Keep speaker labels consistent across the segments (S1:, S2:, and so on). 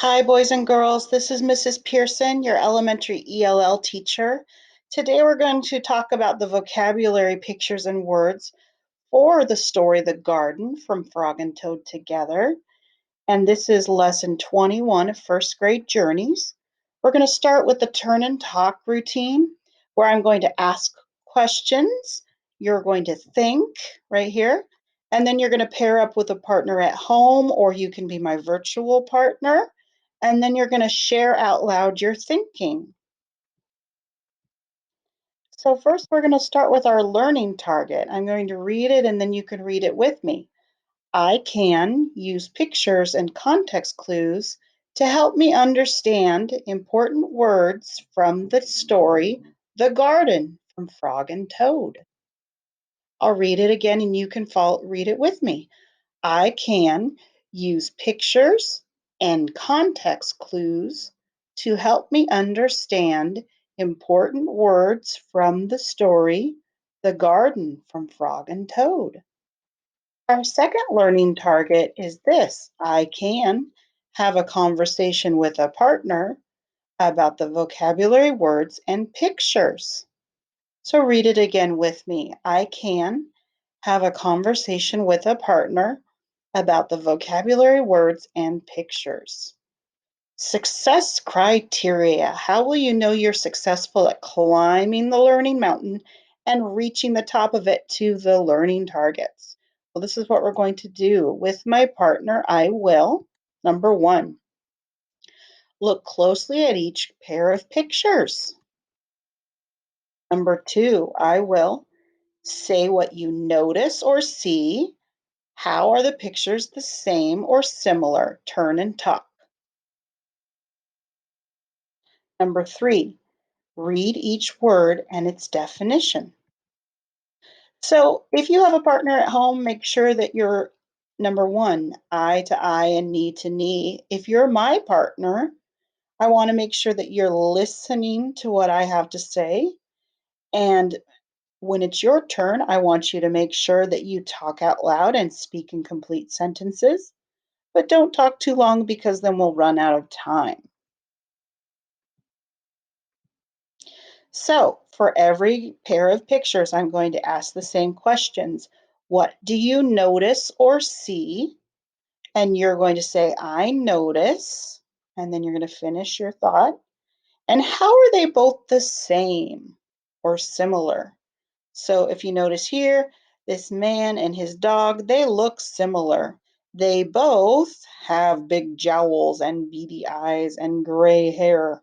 S1: Hi, boys and girls. This is Mrs. Pearson, your elementary ELL teacher. Today we're going to talk about the vocabulary pictures and words for the story The Garden from Frog and Toad Together. And this is lesson 21 of first grade journeys. We're going to start with the turn and talk routine where I'm going to ask questions. You're going to think right here, and then you're going to pair up with a partner at home, or you can be my virtual partner. And then you're going to share out loud your thinking. So first we're going to start with our learning target. I'm going to read it and then you can read it with me. I can use pictures and context clues to help me understand important words from the story The Garden from Frog and Toad. I'll read it again and you can read it with me. I can use pictures and context clues to help me understand important words from the story The Garden from Frog and Toad. Our second learning target is this. I can have a conversation with a partner about the vocabulary words and pictures. So read it again with me. I can have a conversation with a partner about the vocabulary words and pictures. Success criteria. How will you know you're successful at climbing the learning mountain and reaching the top of it to the learning targets? Well, this is what we're going to do. With my partner, I will, number one, look closely at each pair of pictures. Number two, I will say what you notice or see. How are the pictures the same or similar? Turn and talk. Number three, read each word and its definition. So if you have a partner at home, make sure that you're number one, eye to eye and knee to knee. If you're my partner, I want to make sure that you're listening to what I have to say. And when it's your turn, I want you to make sure that you talk out loud and speak in complete sentences, but don't talk too long because then we'll run out of time. So for every pair of pictures, I'm going to ask the same questions. What do you notice or see? And you're going to say, I notice, and then you're going to finish your thought. And how are they both the same or similar? So if you notice here, this man and his dog, they look similar. They both have big jowls and beady eyes and gray hair.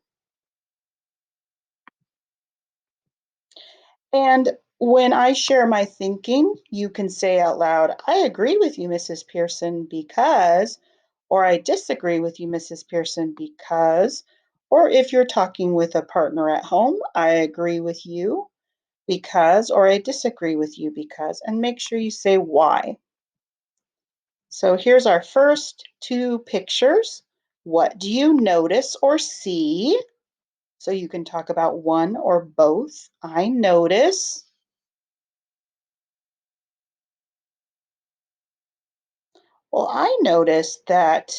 S1: And when I share my thinking, you can say out loud, I agree with you, Mrs. Pearson, because, or I disagree with you, Mrs. Pearson, because, or if you're talking with a partner at home, I agree with you because, or I disagree with you because, and make sure you say why. So here's our first two pictures. What do you notice or see? So you can talk about one or both. I notice. Well, I noticed that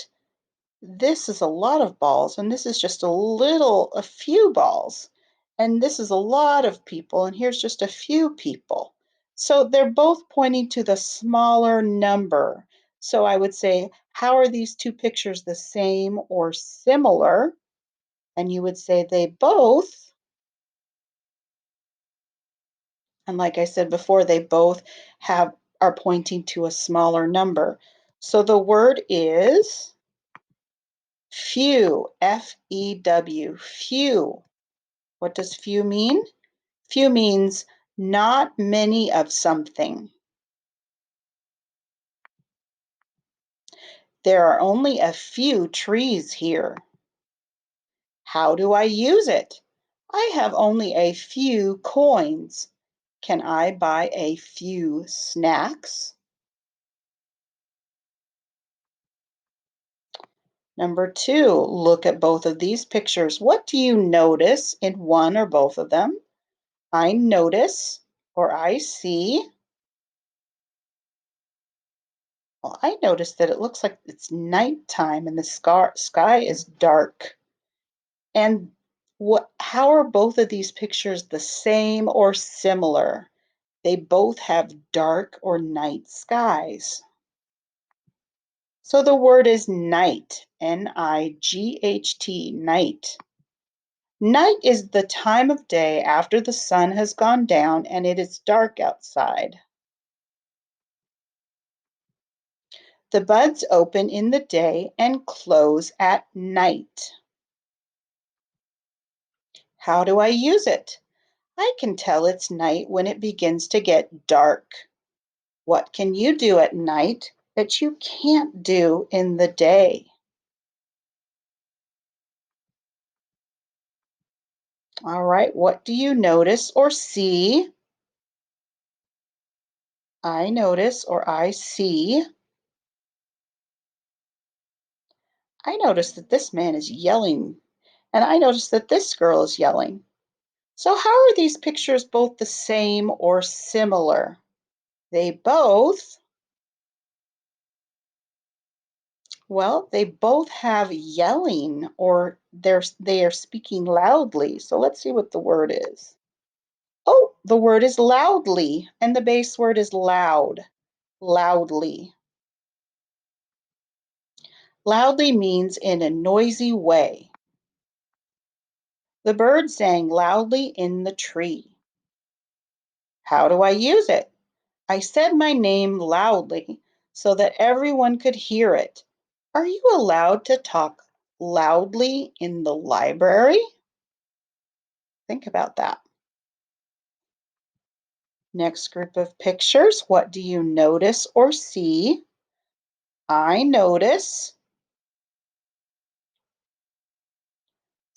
S1: this is a lot of balls, and this is just a few balls. And this is a lot of people, and here's just a few people. So they're both pointing to the smaller number. So I would say, how are these two pictures the same or similar? And you would say they both, and like I said before, they both are pointing to a smaller number. So the word is few, F-E-W, few. What does few mean? Few means not many of something. There are only a few trees here. How do I use it? I have only a few coins. Can I buy a few snacks? Number two, look at both of these pictures. What do you notice in one or both of them? I notice or I see Well, I noticed that it looks like it's nighttime and the sky is dark. And how are both of these pictures the same or similar? They both have dark or night skies. So the word is night, Night, night. Night is the time of day after the sun has gone down and it is dark outside. The buds open in the day and close at night. How do I use it? I can tell it's night when it begins to get dark. What can you do at night that you can't do in the day? All right, what do you notice or see? I notice or I see. I notice that this man is yelling, and I notice that this girl is yelling. So, how are these pictures both the same or similar? They both, they both have yelling or they are speaking loudly. So, let's see what the word is. Oh, the word is loudly, and the base word is loud. Loudly. Loudly means in a noisy way. The bird sang loudly in the tree. How do I use it? I said my name loudly so that everyone could hear it. Are you allowed to talk loudly in the library? Think about that. Next group of pictures. What do you notice or see? I notice.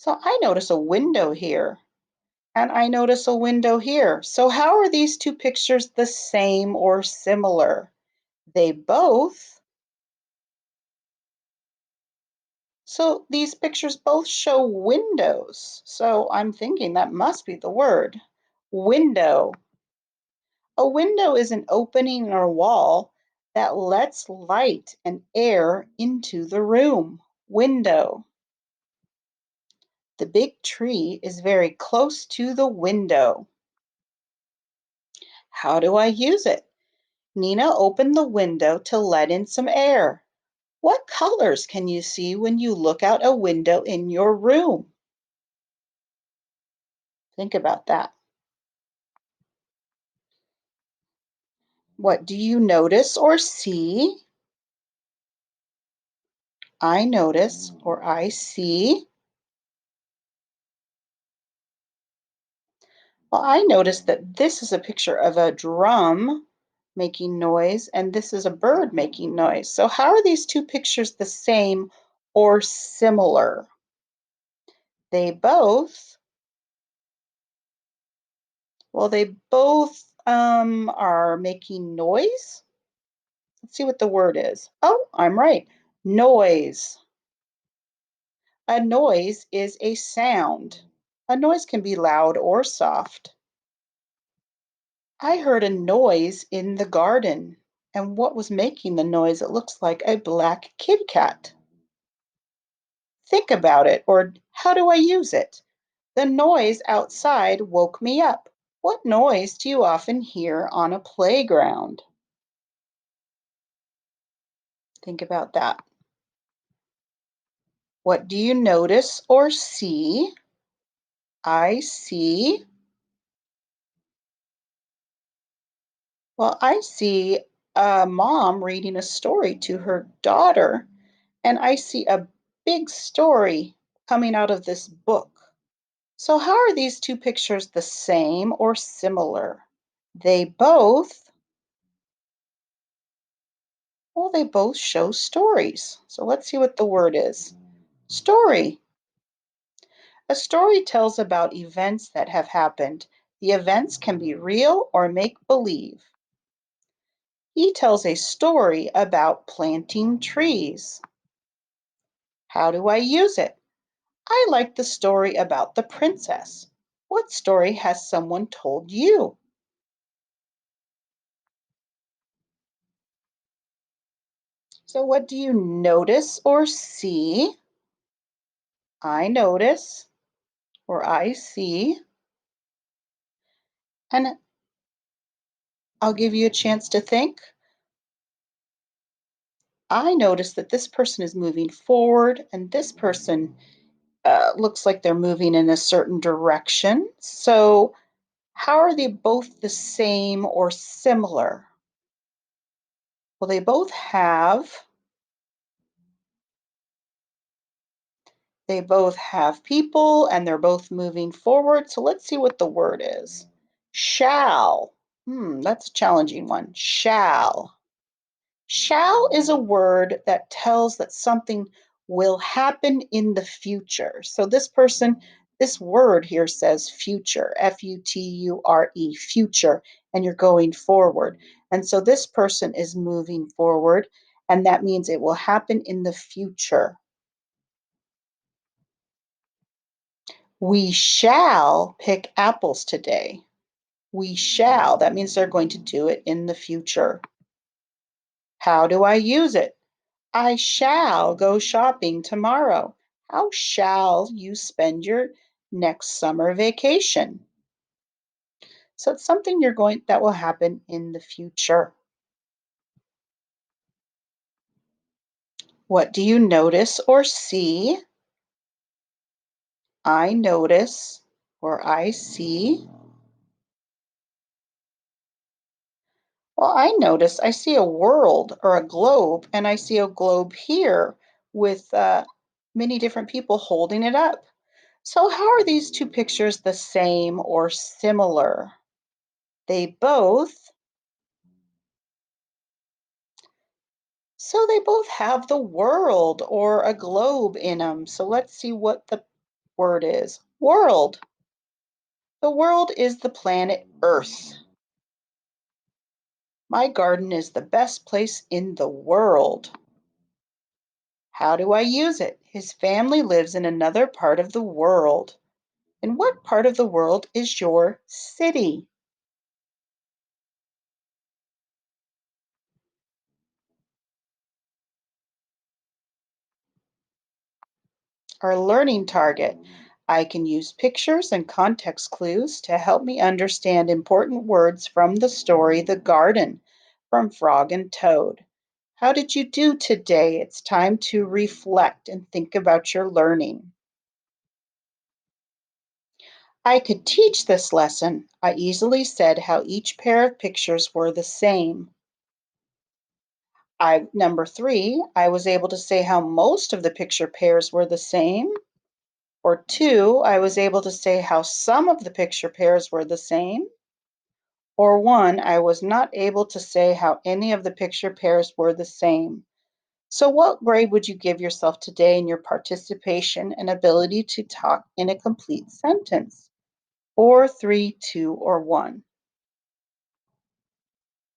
S1: So I notice a window here, and I notice a window here. So how are these two pictures the same or similar? They both So these pictures both show windows. So I'm thinking that must be the word. Window. A window is an opening in a wall that lets light and air into the room. Window. The big tree is very close to the window. How do I use it? Nina opened the window to let in some air. What colors can you see when you look out a window in your room? Think about that. What do you notice or see? I notice or I see. Well, I notice that this is a picture of a drum making noise, and this is a bird making noise. So, how are these two pictures the same or similar? They both, they both are making noise. Let's see what the word is. Oh, I'm right. Noise. A noise is a sound. A noise can be loud or soft. I heard a noise in the garden. And what was making the noise? It looks like a black kitty cat. Think about it, or how do I use it? The noise outside woke me up. What noise do you often hear on a playground? Think about that. What do you notice or see? I see. Well, I see a mom reading a story to her daughter, and I see a big story coming out of this book. So, how are these two pictures the same or similar? They both, they both show stories. So, let's see what the word is. Story. A story tells about events that have happened. The events can be real or make believe. He tells a story about planting trees. How do I use it? I like the story about the princess. What story has someone told you? So, what do you notice or see? I notice or I see. And I'll give you a chance to think. I notice that this person is moving forward and this person looks like they're moving in a certain direction. So, how are they both the same or similar? Well, they both have people and they're both moving forward. So let's see what the word is. Shall. That's a challenging one. Shall. Shall is a word that tells that something will happen in the future. So this word here says future, Future, future, and you're going forward. And so this person is moving forward, and that means it will happen in the future. We shall pick apples today. We shall. That means they're going to do it in the future. How do I use it? I shall go shopping tomorrow. How shall you spend your next summer vacation? So it's something that will happen in the future. What do you notice or see? I notice or I see. Well, I see a world or a globe, and I see a globe here with many different people holding it up. So, how are these two pictures the same or similar? They both, they both have the world or a globe in them. So, let's see what the word is. World. The world is the planet Earth. My garden is the best place in the world. How do I use it? His family lives in another part of the world. In what part of the world is your city? Our learning target. I can use pictures and context clues to help me understand important words from the story The Garden from Frog and Toad. How did you do today? It's time to reflect and think about your learning. I could teach this lesson. I easily said how each pair of pictures were the same. Number three, I was able to say how most of the picture pairs were the same. Or two, I was able to say how some of the picture pairs were the same. Or one, I was not able to say how any of the picture pairs were the same. So, what grade would you give yourself today in your participation and ability to talk in a complete sentence? 4, 3, 2, or 1?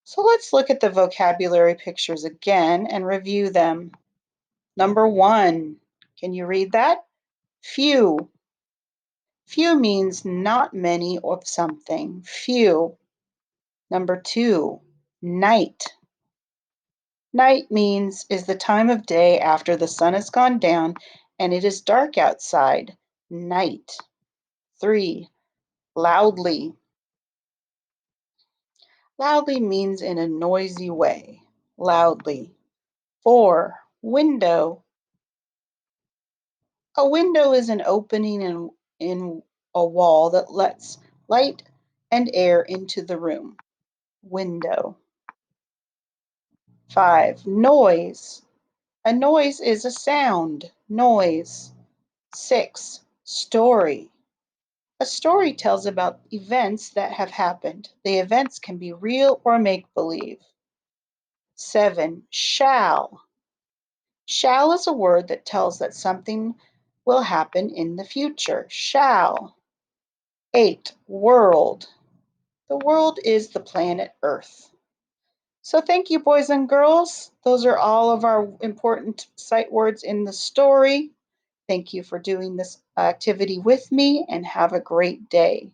S1: So, let's look at the vocabulary pictures again and review them. Number 1, can you read that? Few. Few means not many of something. Few. Number 2, night. Night means is the time of day after the sun has gone down and it is dark outside. Night. 3, loudly. Loudly means in a noisy way. Loudly. 4, window. A window is an opening in a wall that lets light and air into the room. Window. 5, noise. A noise is a sound. Noise. 6, story. A story tells about events that have happened. The events can be real or make believe. 7, shall. Shall is a word that tells that something will happen in the future. Shall. 8, world. The world is the planet Earth. So thank you, boys and girls. Those are all of our important sight words in the story. Thank you for doing this activity with me and have a great day.